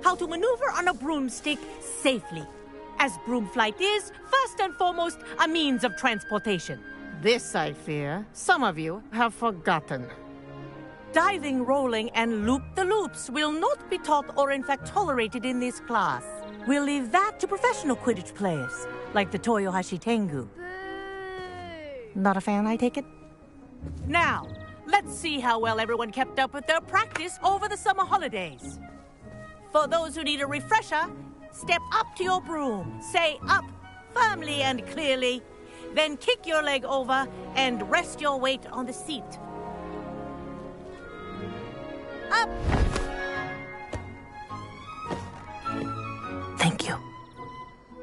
how to maneuver on a broomstick safely. As broom flight is, first and foremost, a means of transportation. This, I fear, some of you have forgotten. Diving, rolling, and loop-the-loops will not be taught or in fact tolerated in this class. We'll leave that to professional Quidditch players, like the Toyohashi Tengu. Not a fan, I take it? Now, let's see how well everyone kept up with their practice over the summer holidays. For those who need a refresher, step up to your broom, say up firmly and clearly, then kick your leg over and rest your weight on the seat. Up! Thank you.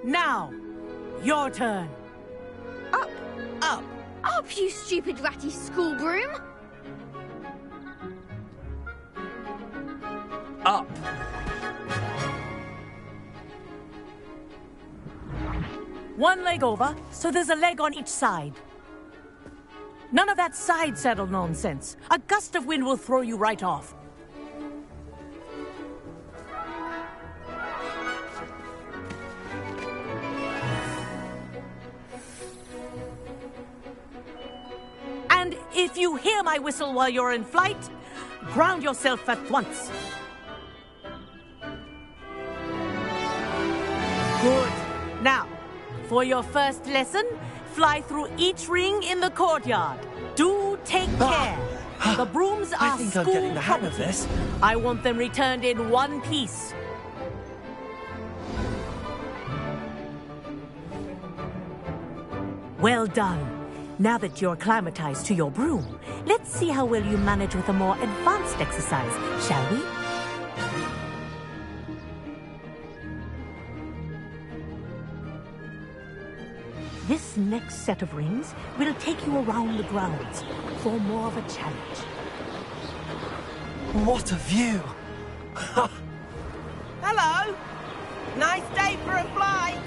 Now, your turn. Up! Up! Up, you stupid ratty school broom! Up! One leg over, so there's a leg on each side. None of that side saddle nonsense. A gust of wind will throw you right off. And if you hear my whistle while you're in flight, ground yourself at once. Good. Now, for your first lesson, fly through each ring in the courtyard. Do take care. The brooms are I think I'm getting the hang of property. this. I want them returned in one piece. Well done. Now that you're acclimatized to your broom, let's see how well you manage with a more advanced exercise, shall we? This next set of rings will take you around the grounds for more of a challenge. What a view! Hello! Nice day for a flight!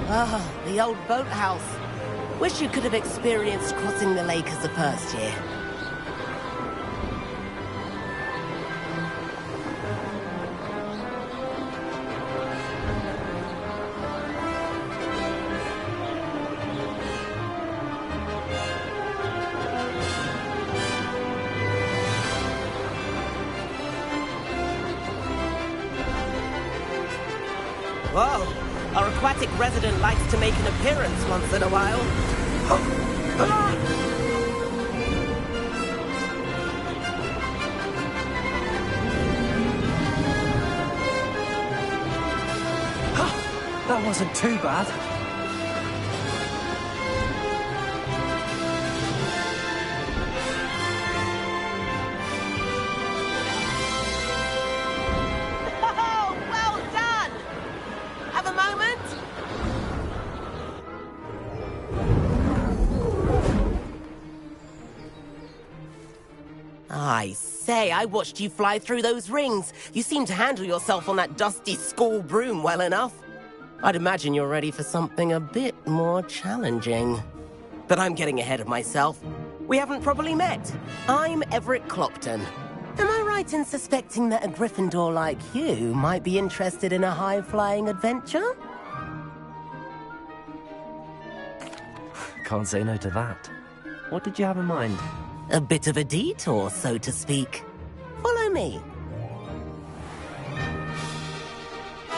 Ah, the old boathouse. Wish you could have experienced crossing the lake as a first year. Whoa! Our aquatic resident likes to make an appearance once in a while. That wasn't too bad. Oh, well done! Have a moment? I say, I watched you fly through those rings. You seem to handle yourself on that dusty school broom well enough. I'd imagine you're ready for something a bit more challenging. But I'm getting ahead of myself. We haven't properly met. I'm Everett Clopton. Am I right in suspecting that a Gryffindor like you might be interested in a high-flying adventure? Can't say no to that. What did you have in mind? A bit of a detour, so to speak. Follow me.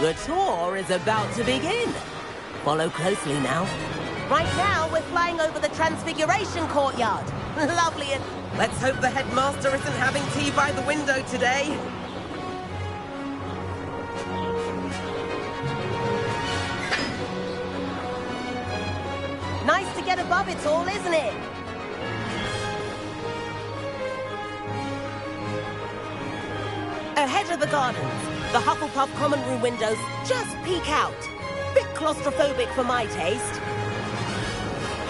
The tour is about to begin. Follow closely now. Right now, we're flying over the Transfiguration Courtyard. Lovely, and let's hope the headmaster isn't having tea by the window today. Nice to get above it all, isn't it? Ahead of the gardens, the Hufflepuff common room windows just peek out. Bit claustrophobic for my taste.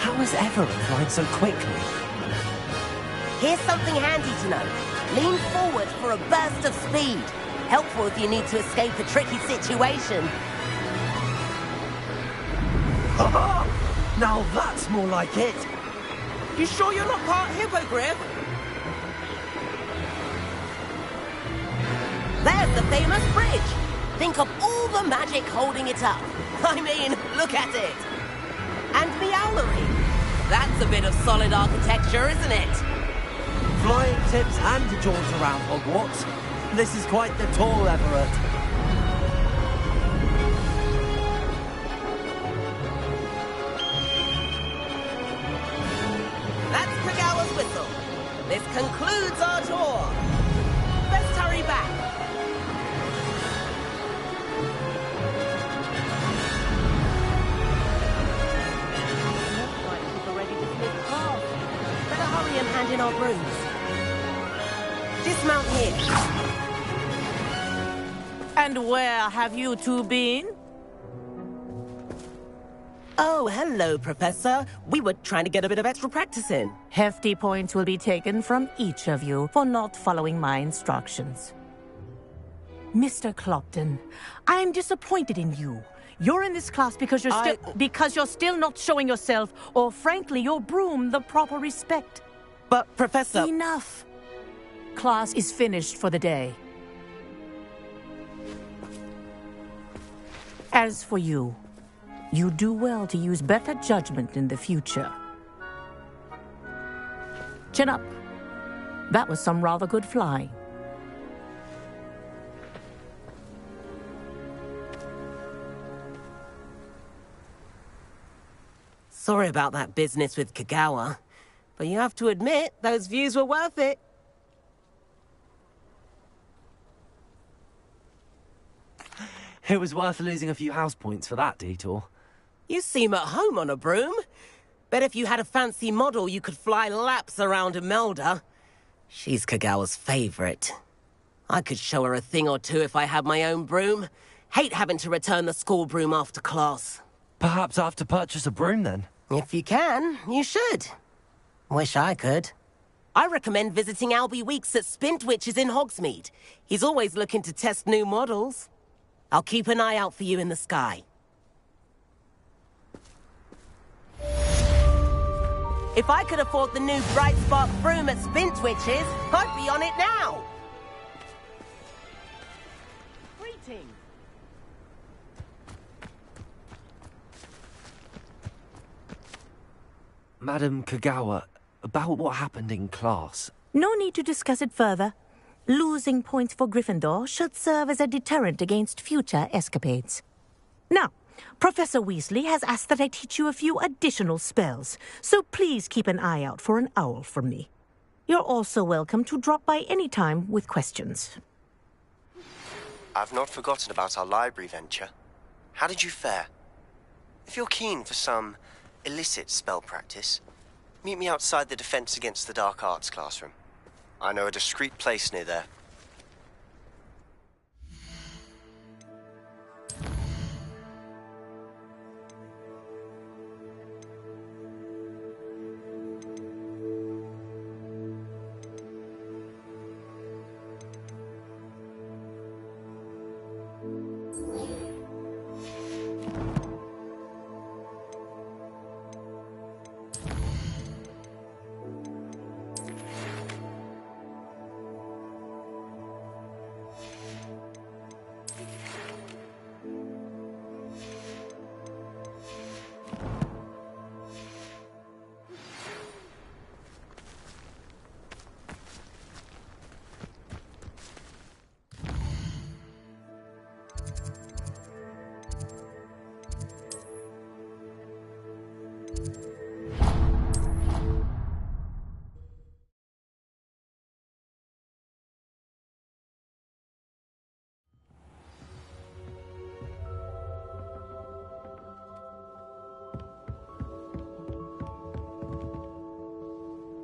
How is Everett flying so quickly? Here's something handy to know. Lean forward for a burst of speed. Helpful if you need to escape a tricky situation. Now that's more like it! You sure you're not part hippogriff? There's the famous bridge. Think of all the magic holding it up. I mean, look at it. And the owlery. That's a bit of solid architecture, isn't it? Flying tips and a jaunt around Hogwarts. This is quite the tour, Everett. That's Kagawa's whistle. This concludes our tour. Let's hurry back. Looks like people ready to dismiss class. Better hurry and hand in our brooms. Dismount here. And where have you two been? Oh, hello, Professor. We were trying to get a bit of extra practice in. Hefty points will be taken from each of you for not following my instructions. Mr. Clopton, I'm disappointed in you. You're in this class because you're still not showing yourself, or frankly, your broom the proper respect. But, Professor... Enough. Class is finished for the day. As for you, you do well to use better judgment in the future. Chin up. That was some rather good flying. Sorry about that business with Kagawa, but you have to admit, those views were worth it. It was worth losing a few house points for that detour. You seem at home on a broom. Bet if you had a fancy model, you could fly laps around Imelda. She's Kagawa's favorite. I could show her a thing or two if I had my own broom. Hate having to return the school broom after class. Perhaps I have to purchase a broom then? If you can, you should. Wish I could. I recommend visiting Albie Weeks at Spintwitches in Hogsmeade. He's always looking to test new models. I'll keep an eye out for you in the sky. If I could afford the new Bright Spark broom at Spintwitches, I'd be on it now. Greetings. Madam Kagawa, about what happened in class. No need to discuss it further. Losing points for Gryffindor should serve as a deterrent against future escapades. Now, Professor Weasley has asked that I teach you a few additional spells, so please keep an eye out for an owl from me. You're also welcome to drop by any time with questions. I've not forgotten about our library venture. How did you fare? If you're keen for some illicit spell practice, meet me outside the Defense Against the Dark Arts classroom. I know a discreet place near there.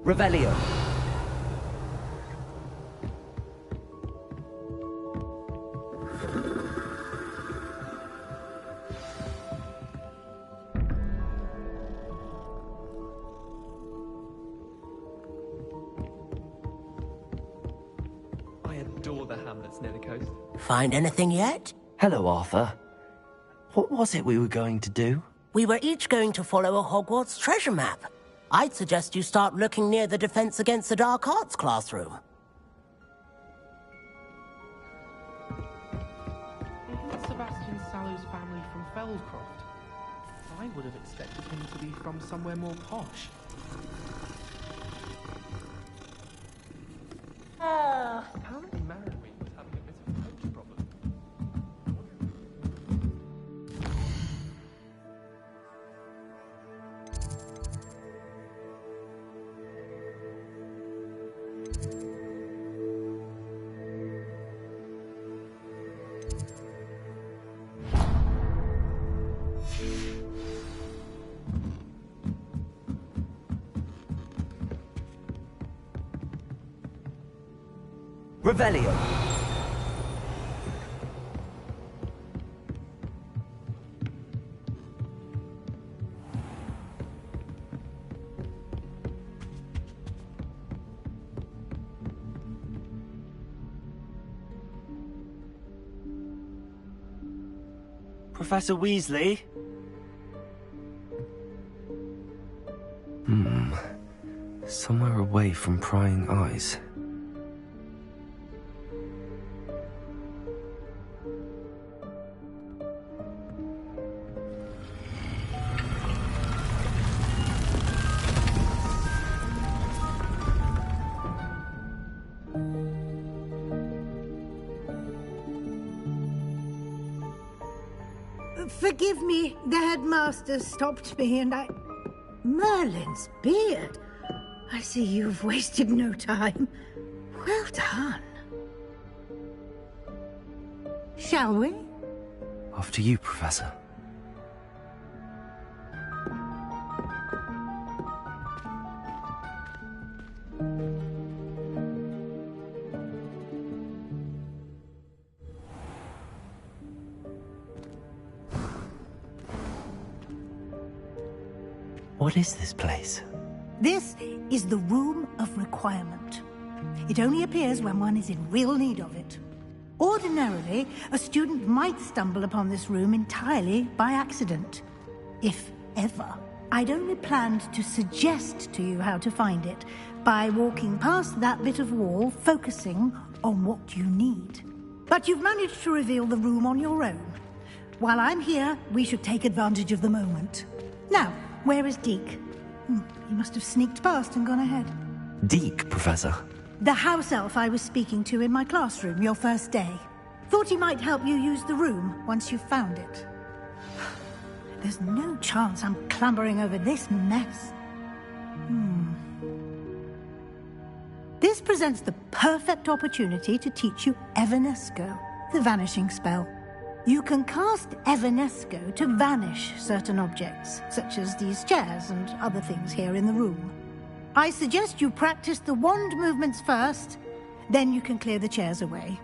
Revelio. I adore the hamlets near the coast. Find anything yet? Hello, Arthur. What was it we were going to do? We were each going to follow a Hogwarts treasure map. I'd suggest you start looking near the Defense Against the Dark Arts classroom. royal family from Fellscroft. I would have expected him to be from somewhere more posh. Apparently Marrowby was having a bit of a coach problem. Revelio. Professor Weasley? Somewhere away from prying eyes. Forgive me, the headmaster stopped me and I... Merlin's beard. I see you've wasted no time. Well done. Shall we? After you, Professor. What is this place? This is the Room of Requirement. It only appears when one is in real need of it. Ordinarily, a student might stumble upon this room entirely by accident. If ever. I'd only planned to suggest to you how to find it by walking past that bit of wall, focusing on what you need. But you've managed to reveal the room on your own. While I'm here, we should take advantage of the moment. Now, where is Deke? He must have sneaked past and gone ahead. Deke, Professor. The house elf I was speaking to in my classroom your first day. Thought he might help you use the room once you've found it. There's no chance I'm clambering over this mess. This presents the perfect opportunity to teach you Evanesco, the vanishing spell. You can cast Evanesco to vanish certain objects, such as these chairs and other things here in the room. I suggest you practice the wand movements first, then you can clear the chairs away.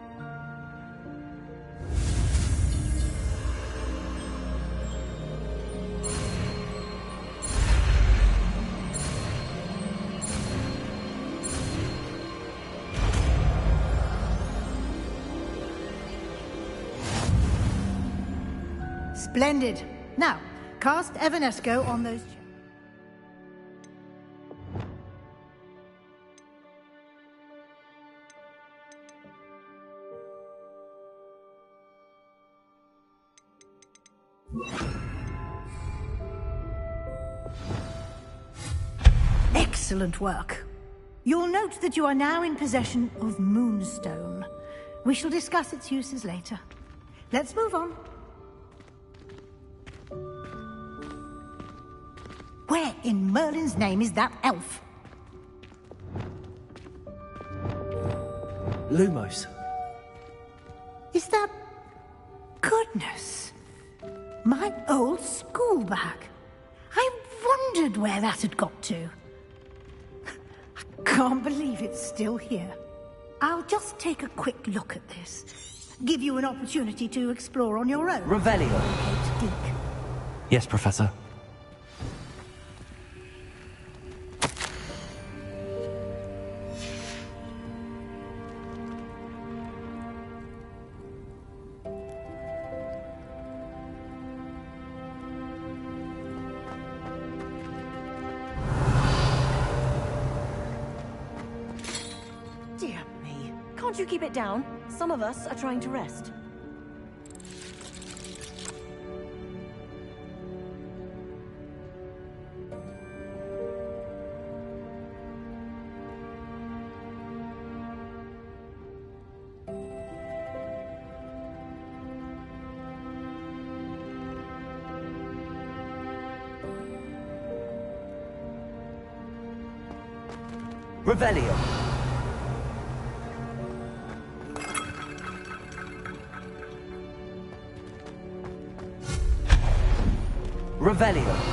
Splendid. Now, cast Evanesco on those chairs. Excellent work. You'll note that you are now in possession of Moonstone. We shall discuss its uses later. Let's move on. Where in Merlin's name is that elf? Lumos. Is that... Goodness. My old school bag. I wondered where that had got to. I can't believe it's still here. I'll just take a quick look at this. Give you an opportunity to explore on your own. Revelio. Locate Deke. Yes, Professor. Can't you keep it down? Some of us are trying to rest. Revelio. Revelio.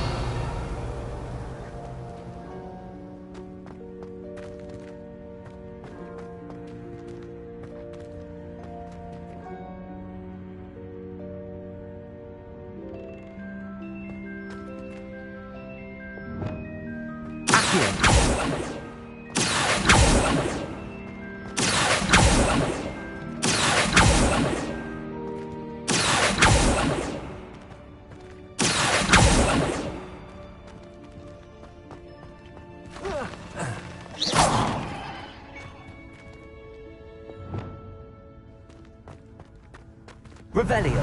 Revelio.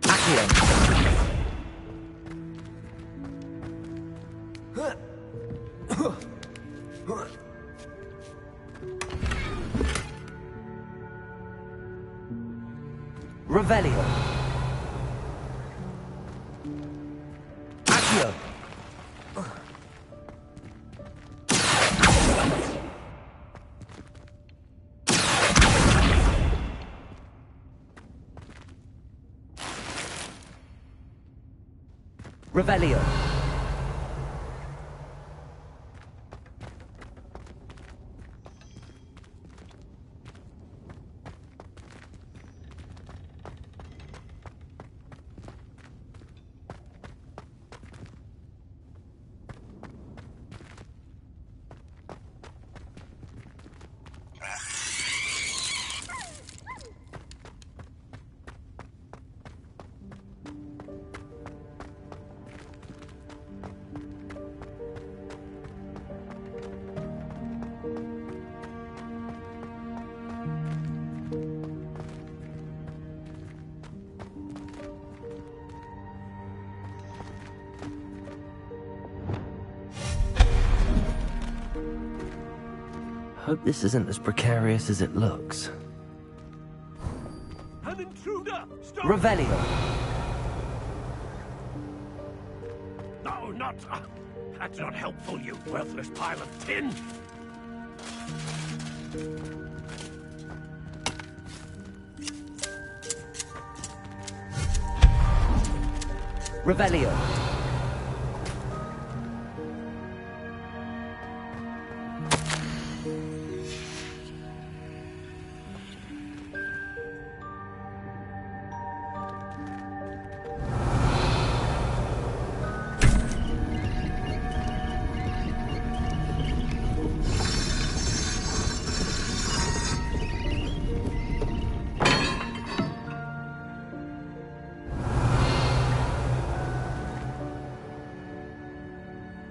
Accio. Revelio. Accio. Revelio. Hope this isn't as precarious as it looks. An intruder! Stop! Revelio. No, not... that's not helpful, you worthless pile of tin! Revelio.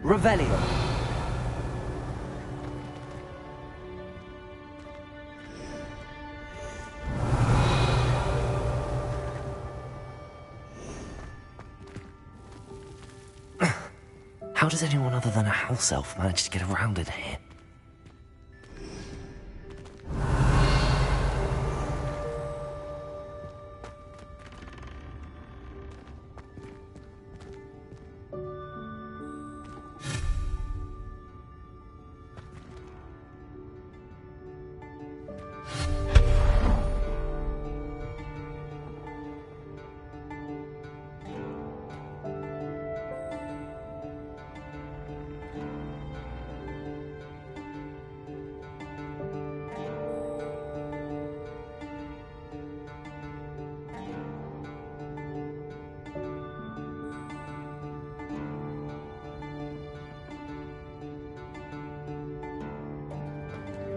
Revelio. How does anyone other than a house elf manage to get around in here?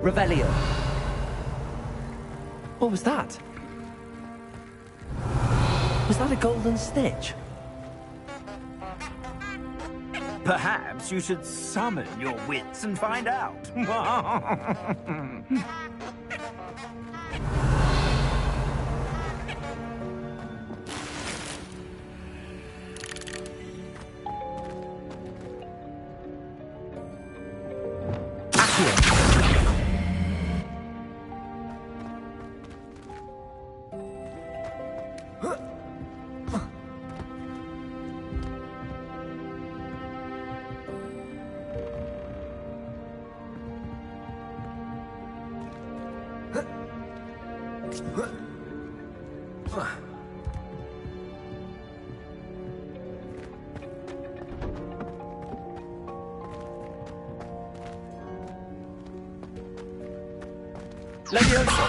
Revelio. What was that? Was that a golden snitch? Perhaps you should summon your wits and find out. Levioso!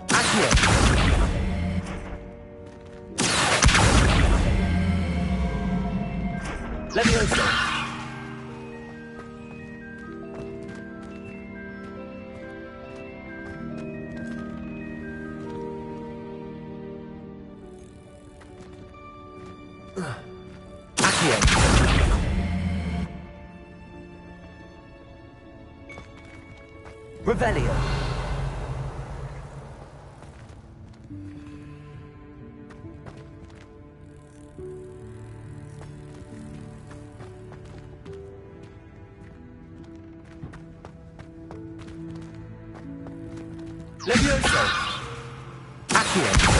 Accio! Levioso! Accio! Revelio! Levioso! Accio!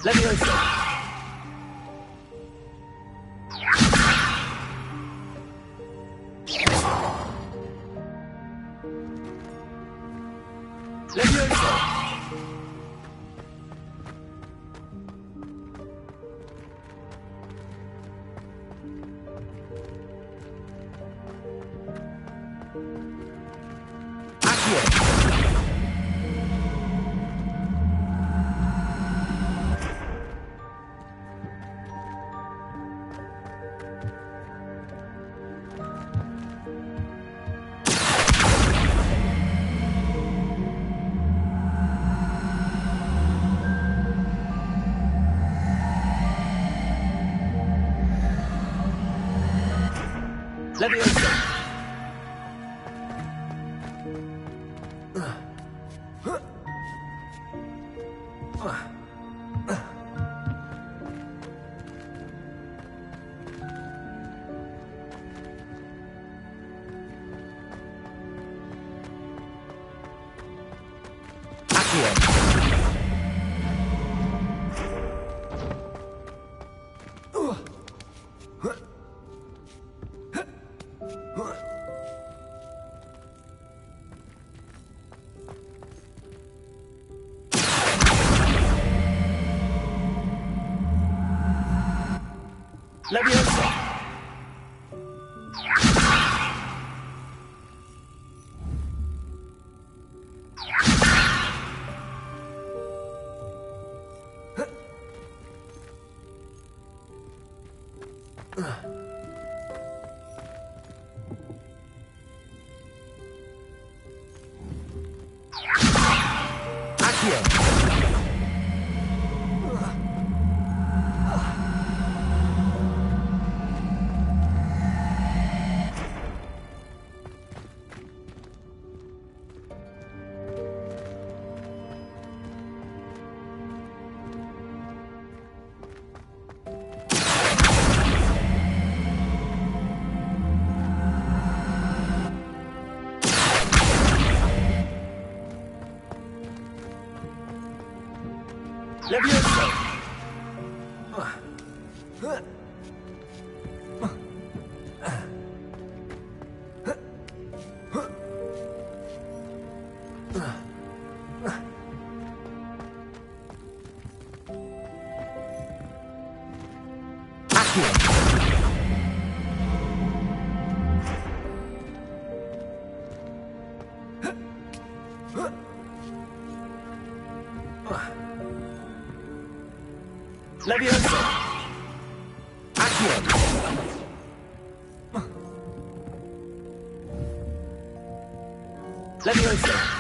Levioso! Levioso! Accio! Levioso! Levioso! Accio! Levioso! Accio! Leviosa! Accio! Leviosa!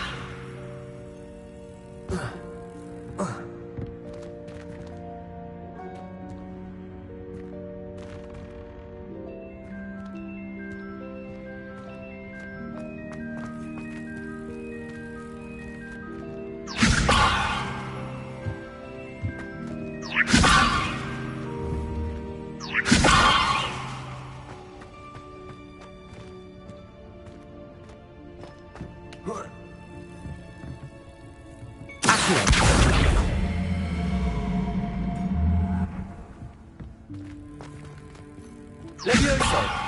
Leviosa!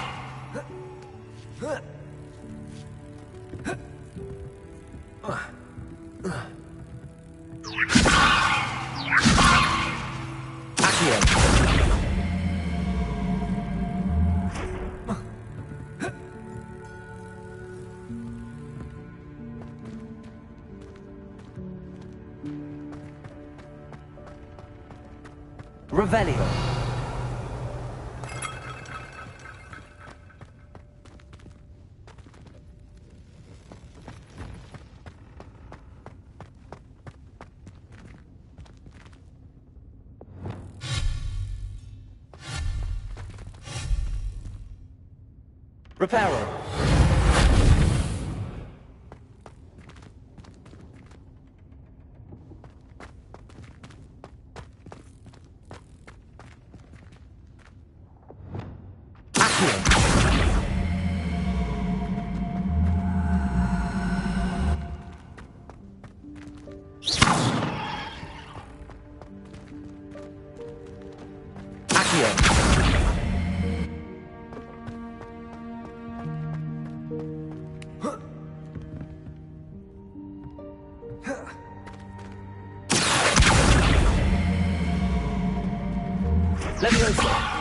Revelio. Reparo. Leviosa!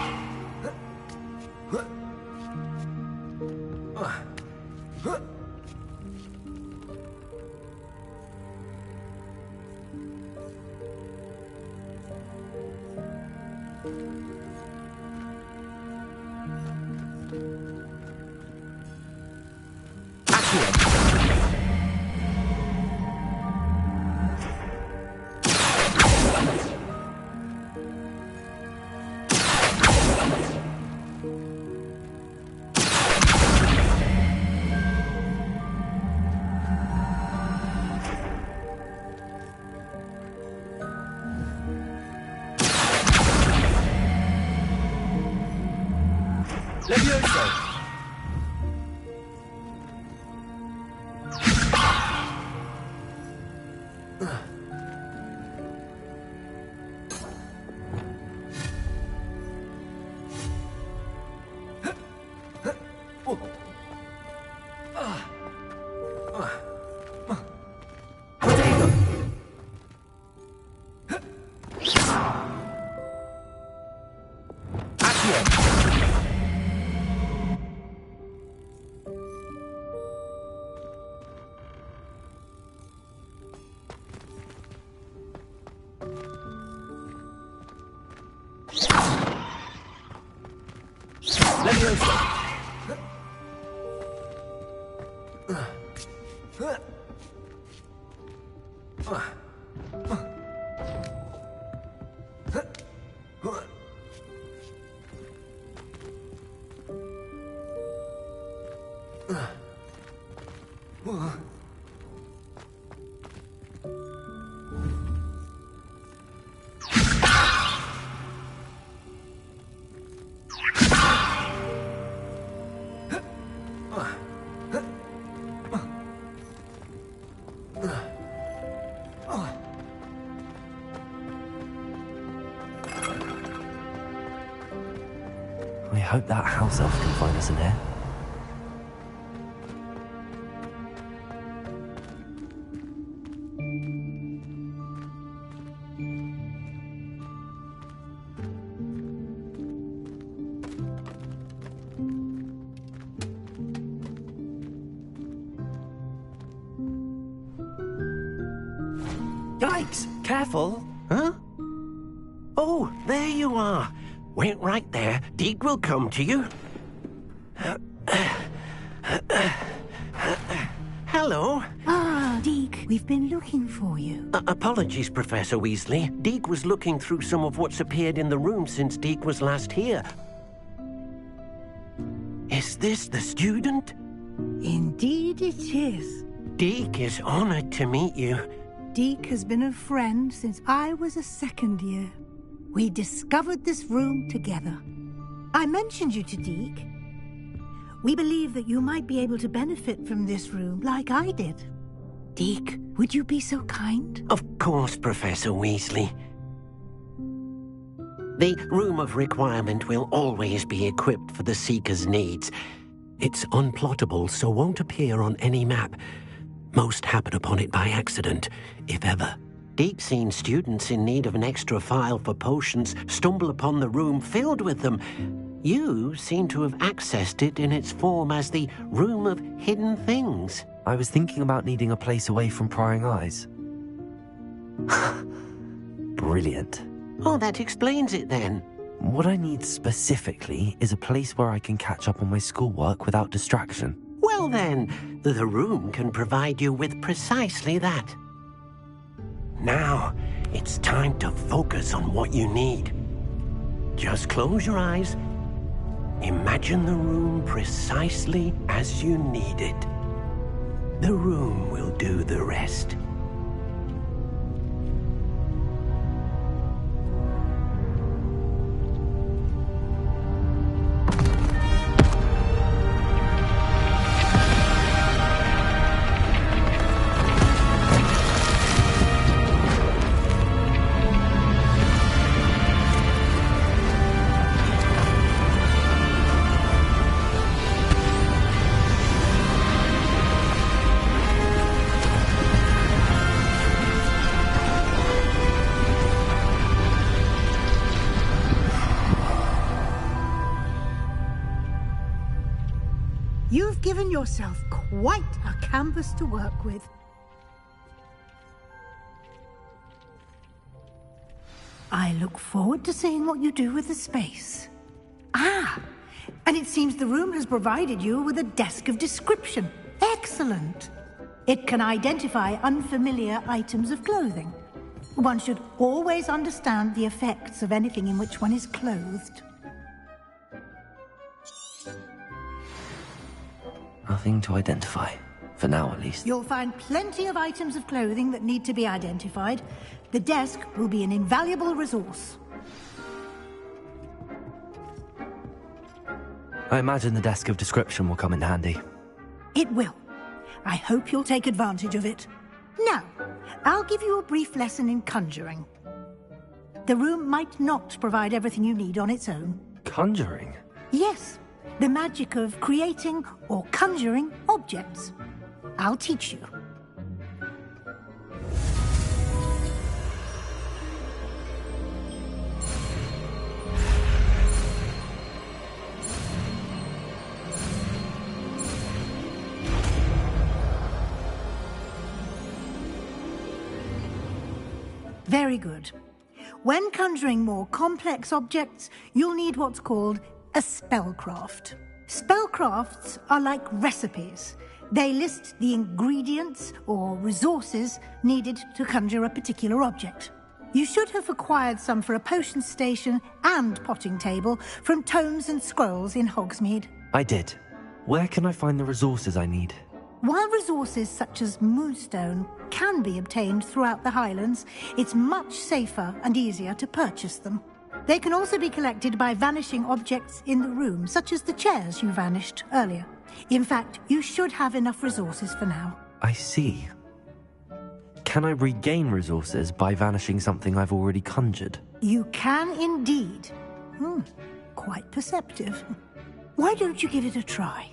Leviosa! I hope that house elf can find us in here. Yikes! Careful! Huh? Oh, there you are. Wait right there. Deke will come to you. Hello. Ah, Deke, we've been looking for you. Apologies, Professor Weasley. Deke was looking through some of what's appeared in the room since Deke was last here. Is this the student? Indeed it is. Deke is honored to meet you. Deke has been a friend since I was a second year. We discovered this room together. I mentioned you to Deke. We believe that you might be able to benefit from this room like I did. Deke, would you be so kind? Of course, Professor Weasley. The Room of Requirement will always be equipped for the Seeker's needs. It's unplottable, so won't appear on any map. Most happen upon it by accident, if ever. Deke's seen students in need of an extra file for potions stumble upon the room filled with them. You seem to have accessed it in its form as the Room of Hidden Things. I was thinking about needing a place away from prying eyes. Brilliant. Oh, that explains it then. What I need specifically is a place where I can catch up on my schoolwork without distraction. Well then, the room can provide you with precisely that. Now, it's time to focus on what you need. Just close your eyes. Imagine the room precisely as you need it. The room will do the rest. You've given yourself quite a canvas to work with. I look forward to seeing what you do with the space. Ah, and it seems the room has provided you with a desk of description. Excellent. It can identify unfamiliar items of clothing. One should always understand the effects of anything in which one is clothed. Nothing to identify. For now, at least. You'll find plenty of items of clothing that need to be identified. The desk will be an invaluable resource. I imagine the desk of description will come in handy. It will. I hope you'll take advantage of it. Now, I'll give you a brief lesson in conjuring. The room might not provide everything you need on its own. Conjuring? Yes, the magic of creating or conjuring objects. I'll teach you. Very good. When conjuring more complex objects, you'll need what's called a spellcraft. Spellcrafts are like recipes. They list the ingredients or resources needed to conjure a particular object. You should have acquired some for a potion station and potting table from Tomes and Scrolls in Hogsmeade. I did. Where can I find the resources I need? While resources such as Moonstone can be obtained throughout the Highlands, it's much safer and easier to purchase them. They can also be collected by vanishing objects in the room, such as the chairs you vanished earlier. In fact, you should have enough resources for now. I see. Can I regain resources by vanishing something I've already conjured? You can indeed. Quite perceptive. Why don't you give it a try?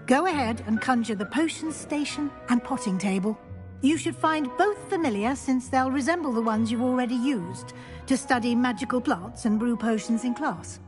Go ahead and conjure the potion station and potting table. You should find both familiar, since they'll resemble the ones you've already used to study magical plants and brew potions in class.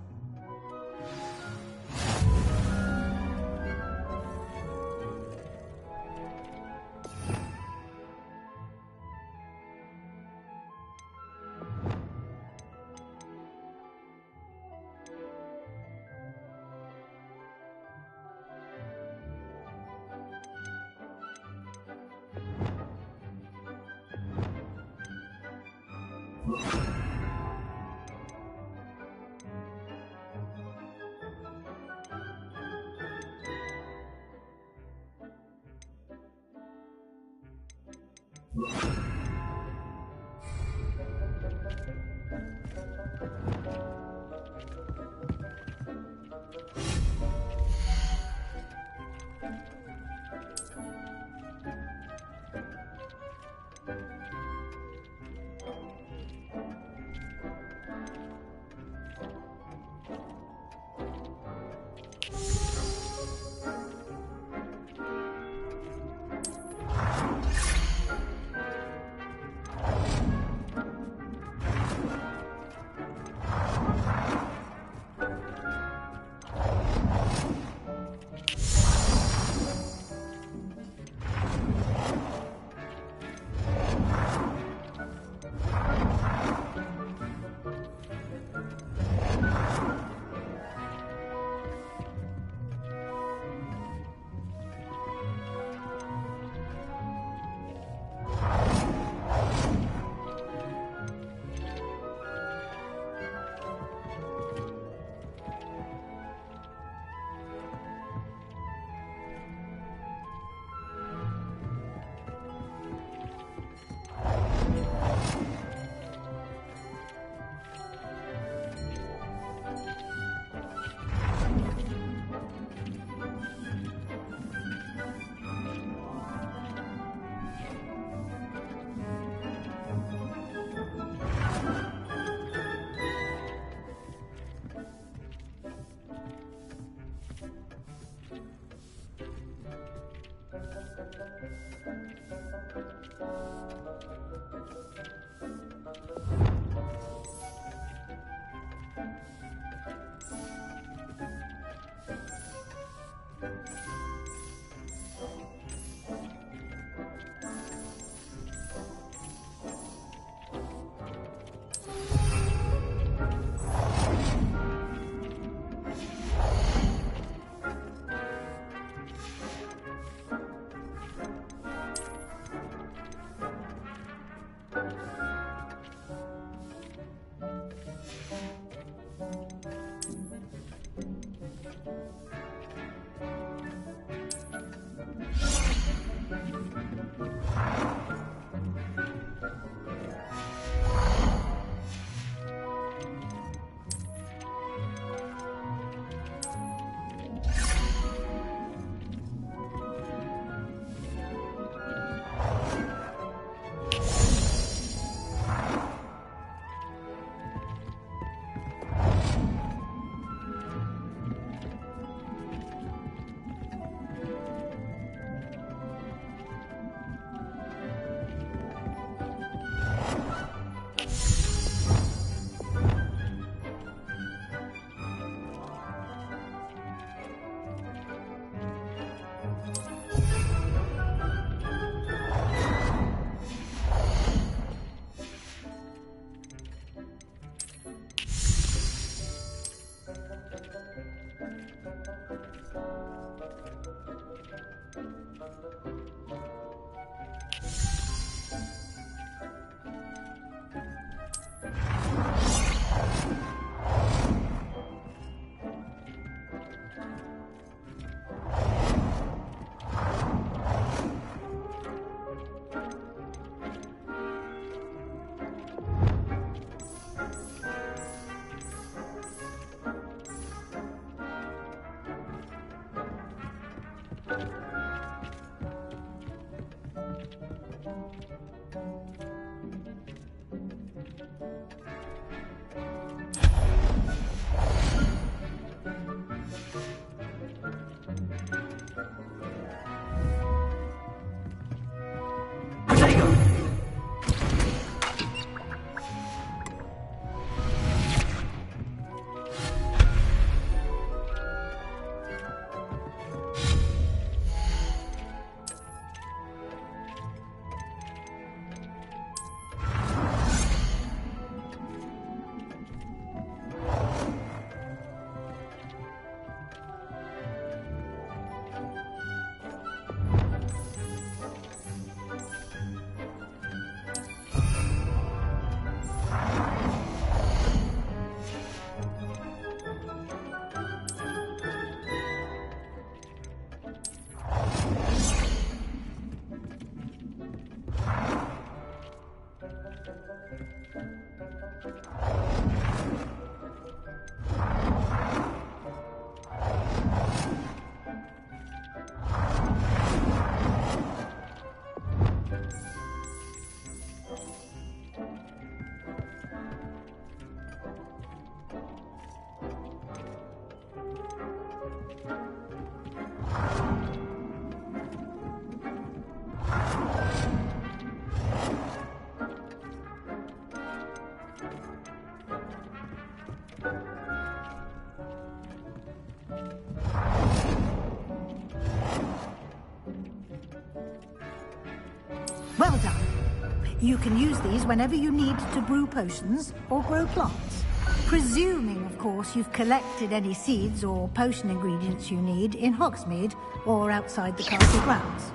You can use these whenever you need to brew potions or grow plants. Presuming, of course, you've collected any seeds or potion ingredients you need in Hogsmeade or outside the castle grounds.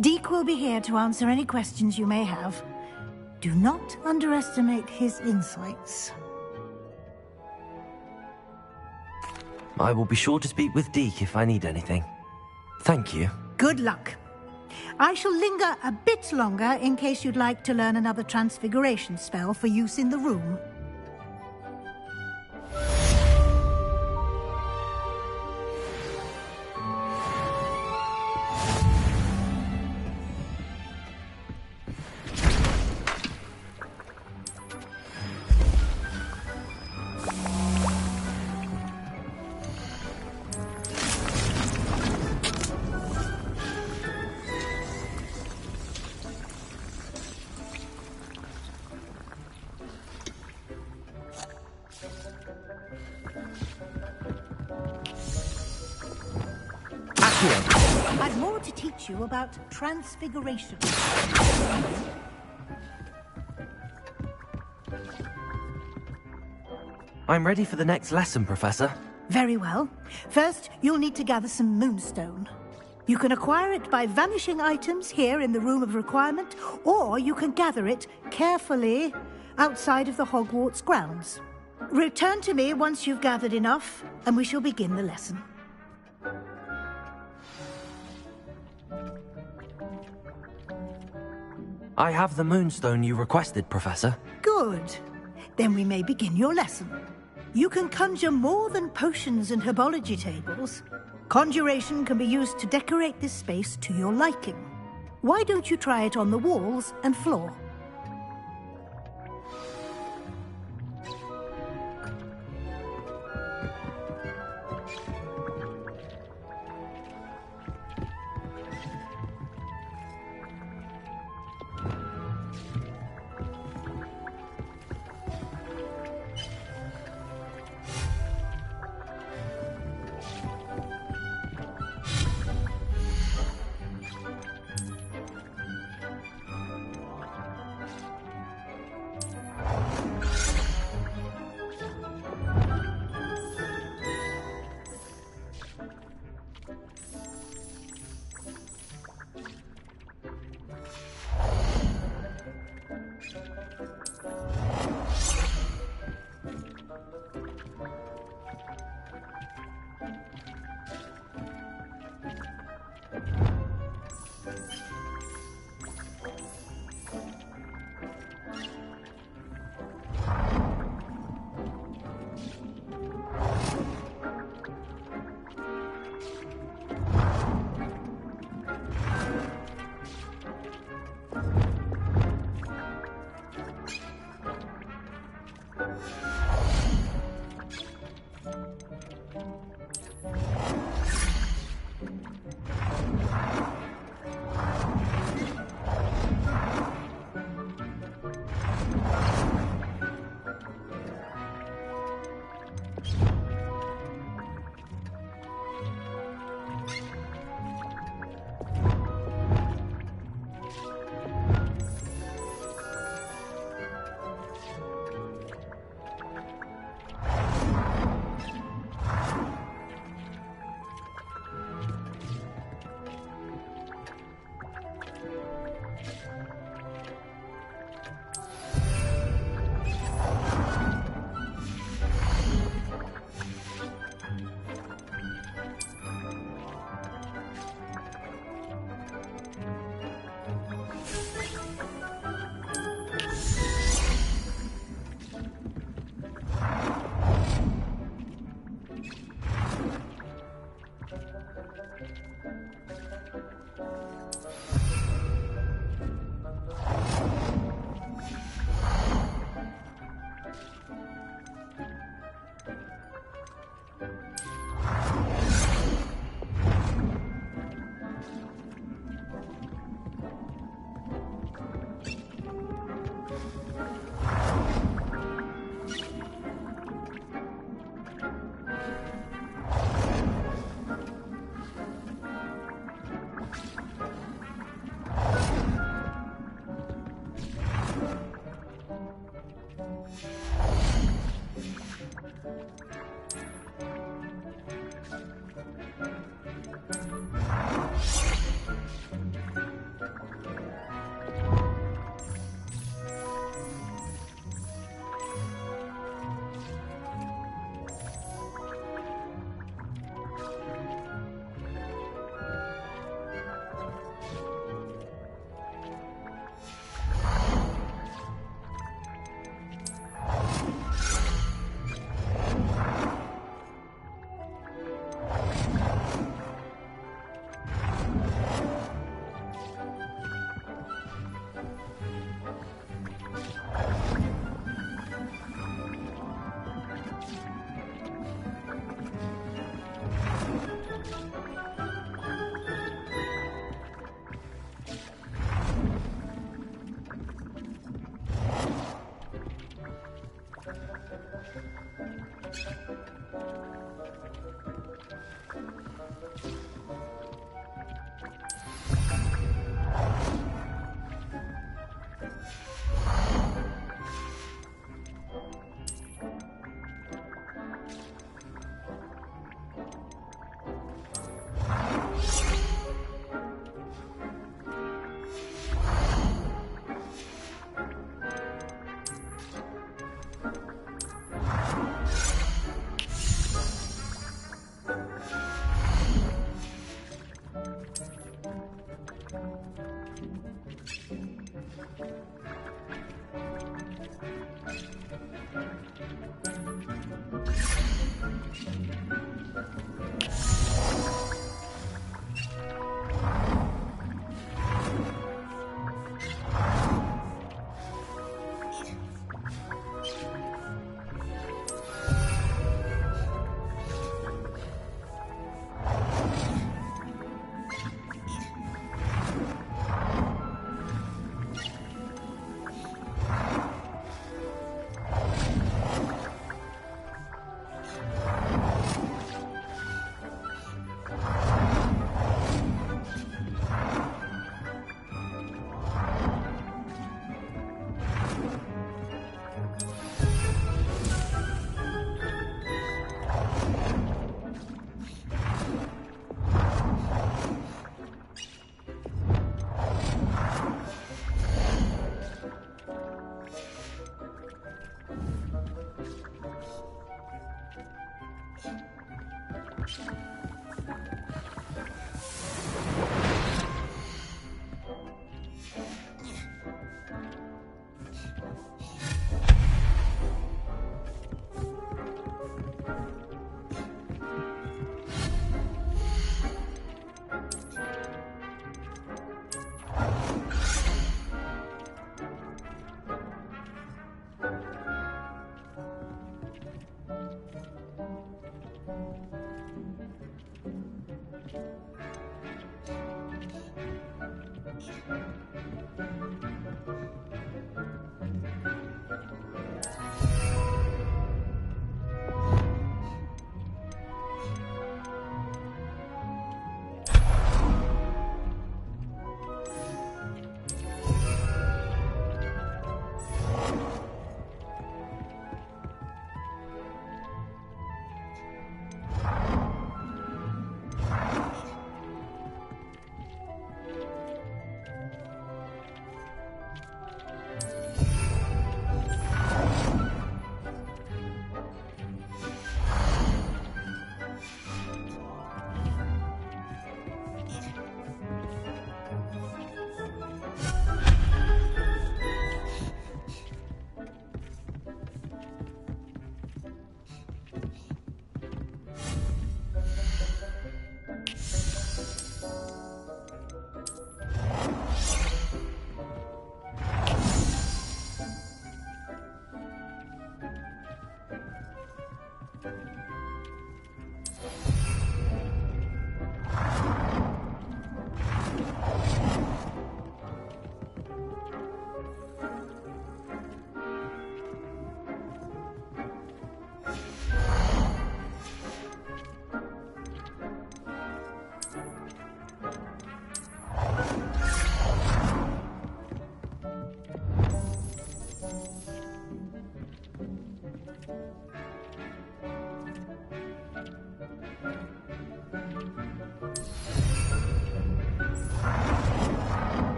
Deke will be here to answer any questions you may have. Do not underestimate his insights. I will be sure to speak with Deke if I need anything. Thank you. Good luck. I shall linger a bit longer in case you'd like to learn another transfiguration spell for use in the room. I've more to teach you about transfiguration. I'm ready for the next lesson, Professor. Very well. First, you'll need to gather some moonstone. You can acquire it by vanishing items here in the Room of Requirement, or you can gather it carefully outside of the Hogwarts grounds. Return to me once you've gathered enough, and we shall begin the lesson. I have the moonstone you requested, Professor. Good. Then we may begin your lesson. You can conjure more than potions and herbology tables. Conjuration can be used to decorate this space to your liking. Why don't you try it on the walls and floor?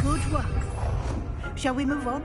Good work. Shall we move on?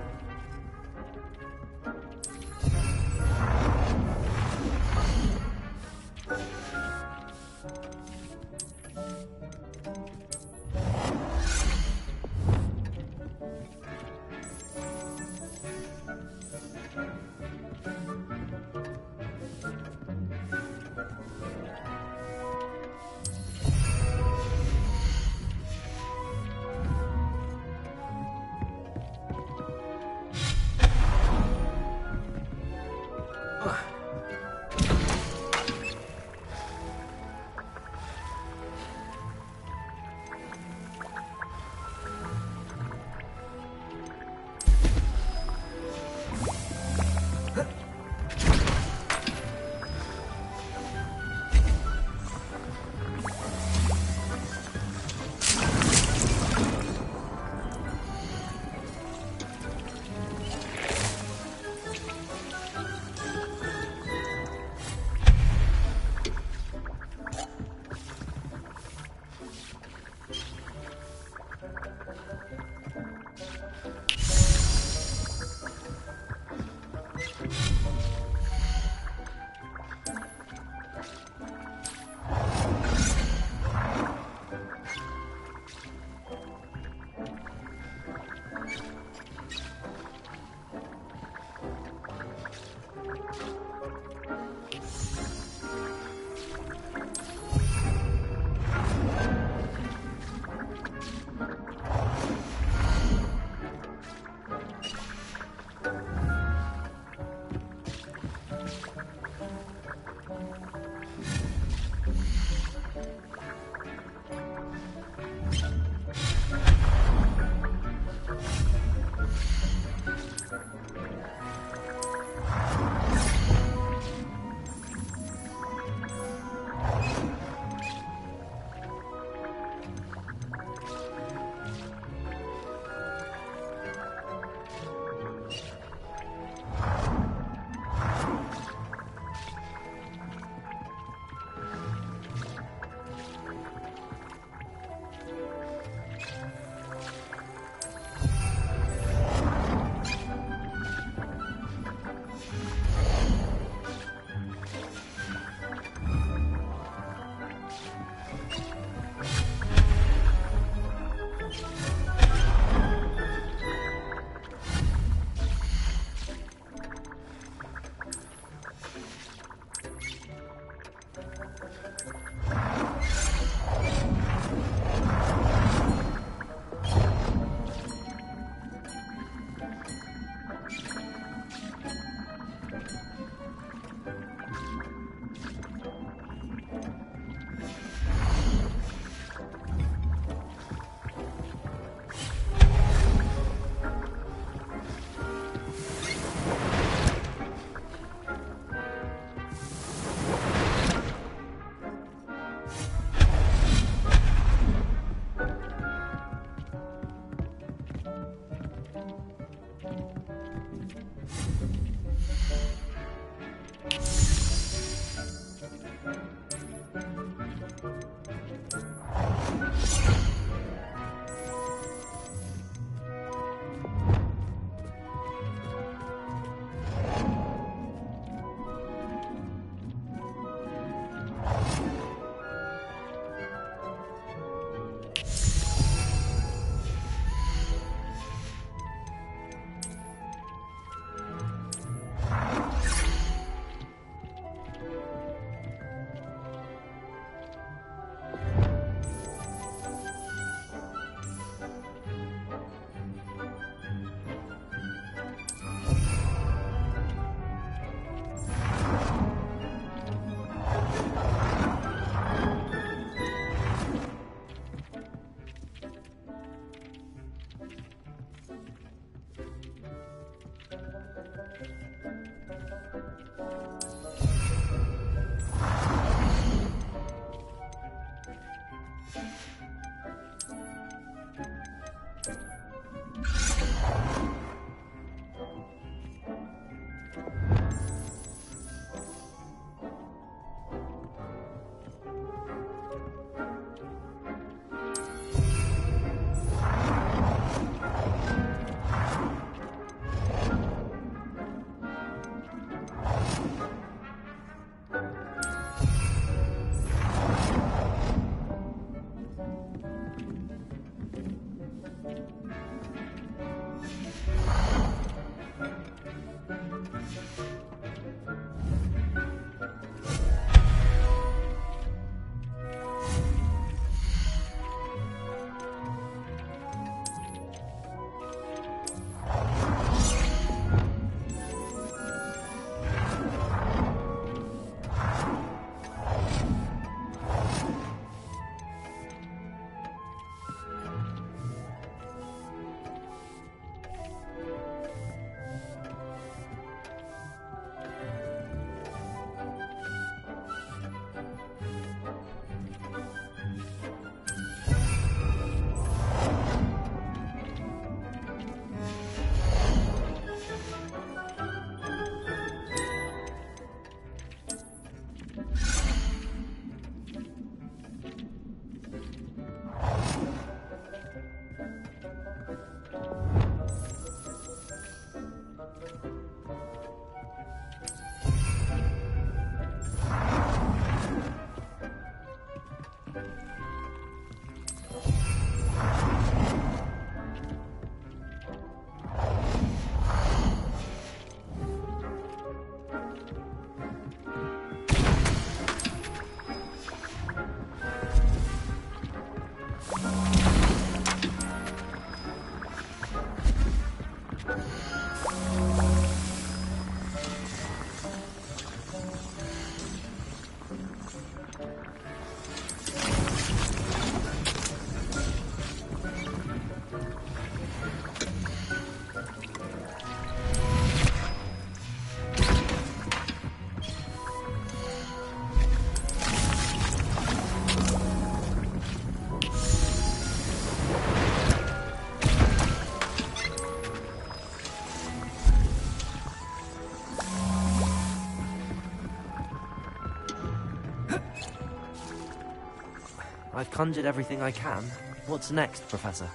I've conjured everything I can. What's next, Professor?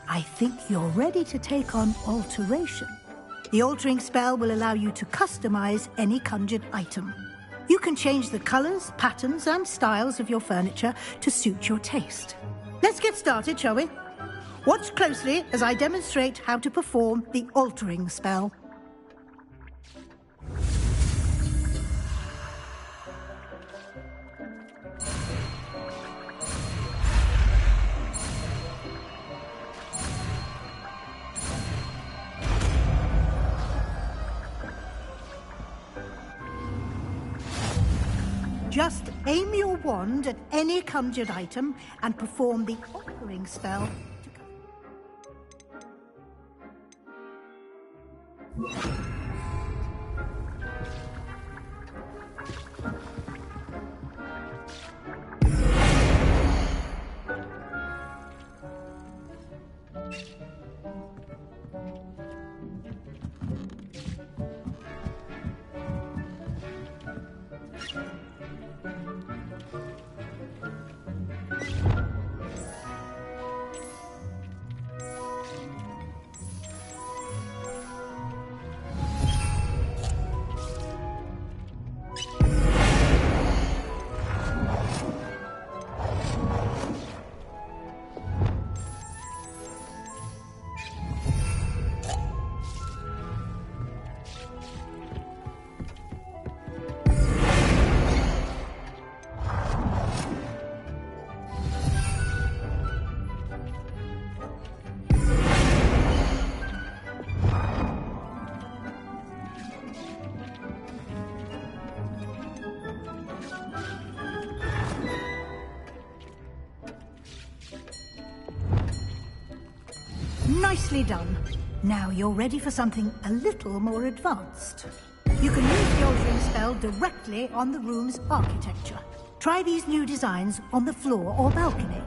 I think you're ready to take on alteration. The altering spell will allow you to customize any conjured item. You can change the colors, patterns, and styles of your furniture to suit your taste. Let's get started, shall we? Watch closely as I demonstrate how to perform the altering spell. Just aim your wand at any conjured item and perform the altering spell. Nicely done. Now you're ready for something a little more advanced. You can use the altering spell directly on the room's architecture. Try these new designs on the floor or balcony.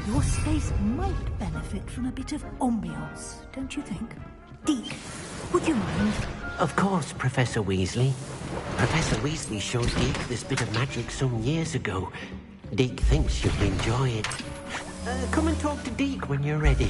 Your space might benefit from a bit of ambiance, don't you think? Deke, would you mind? Of course, Professor Weasley. Professor Weasley showed Deke this bit of magic some years ago. Deke thinks you'll enjoy it. Come and talk to Deke when you're ready.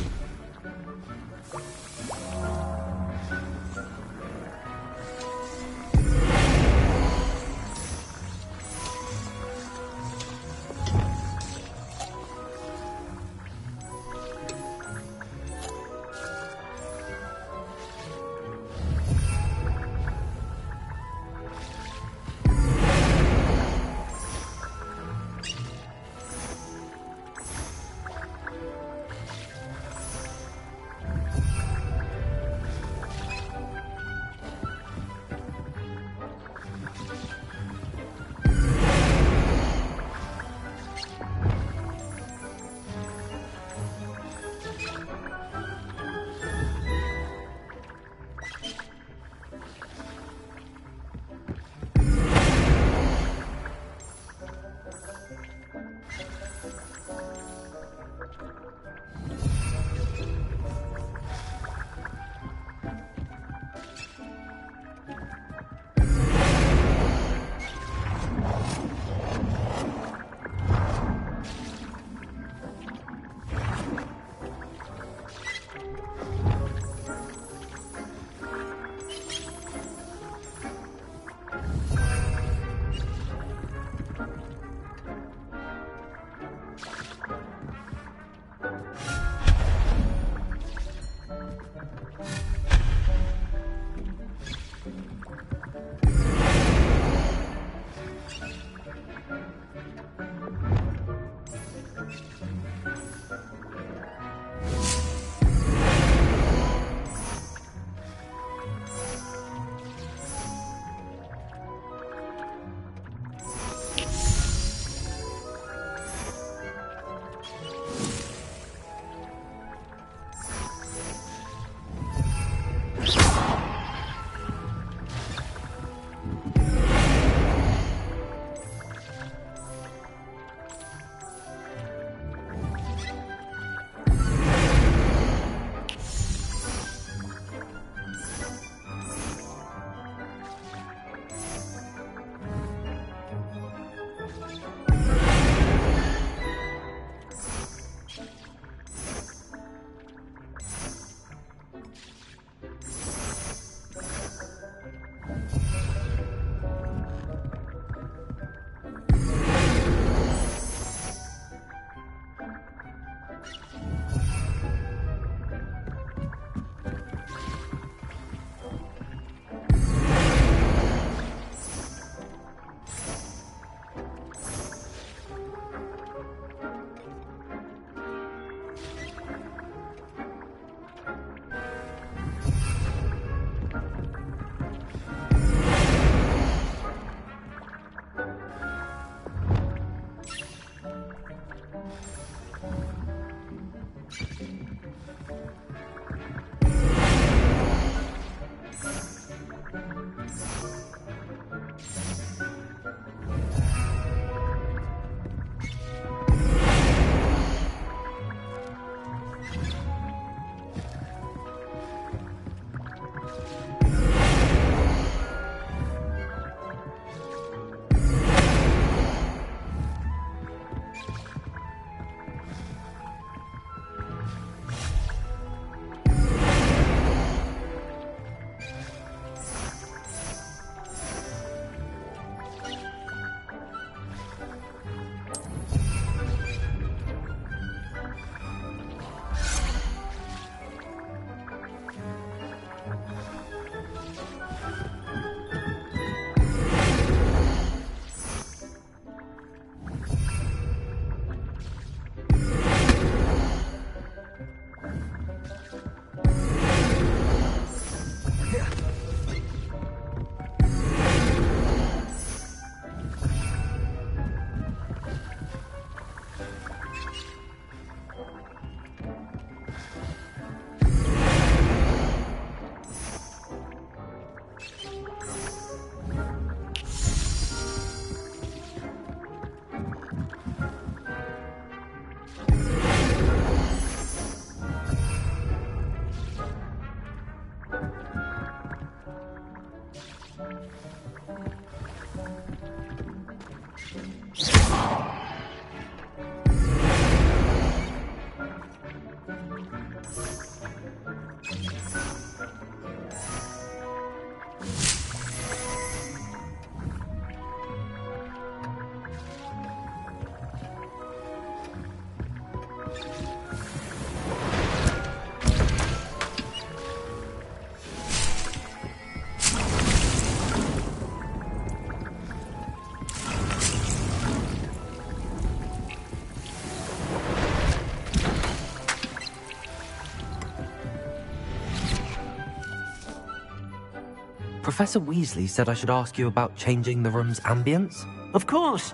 Professor Weasley said I should ask you about changing the room's ambience. Of course.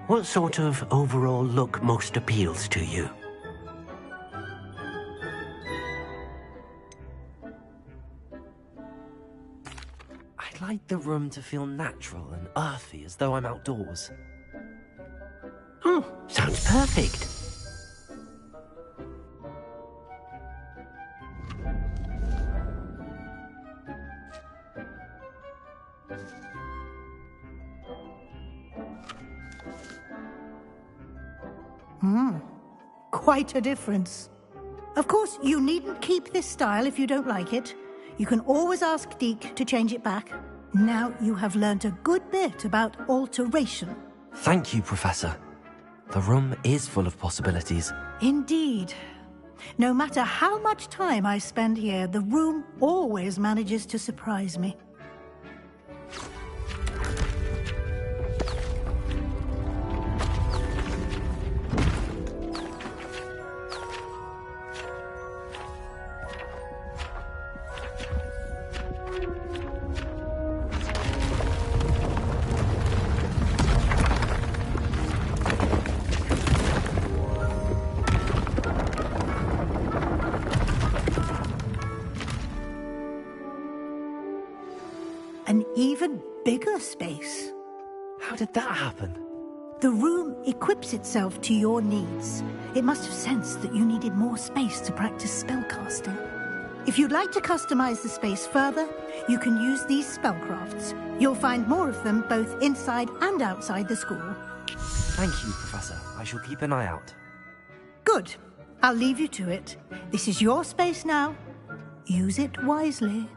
What sort of overall look most appeals to you? I'd like the room to feel natural and earthy, as though I'm outdoors. Oh, sounds perfect. Quite a difference. Of course, you needn't keep this style if you don't like it. You can always ask Deke to change it back. Now you have learnt a good bit about alteration. Thank you, Professor. The room is full of possibilities. Indeed. No matter how much time I spend here, the room always manages to surprise me. An even bigger space. How did that happen? The room equips itself to your needs. It must have sensed that you needed more space to practice spellcasting. If you'd like to customize the space further, you can use these spellcrafts. You'll find more of them both inside and outside the school. Thank you, Professor. I shall keep an eye out. Good. I'll leave you to it. This is your space now. Use it wisely.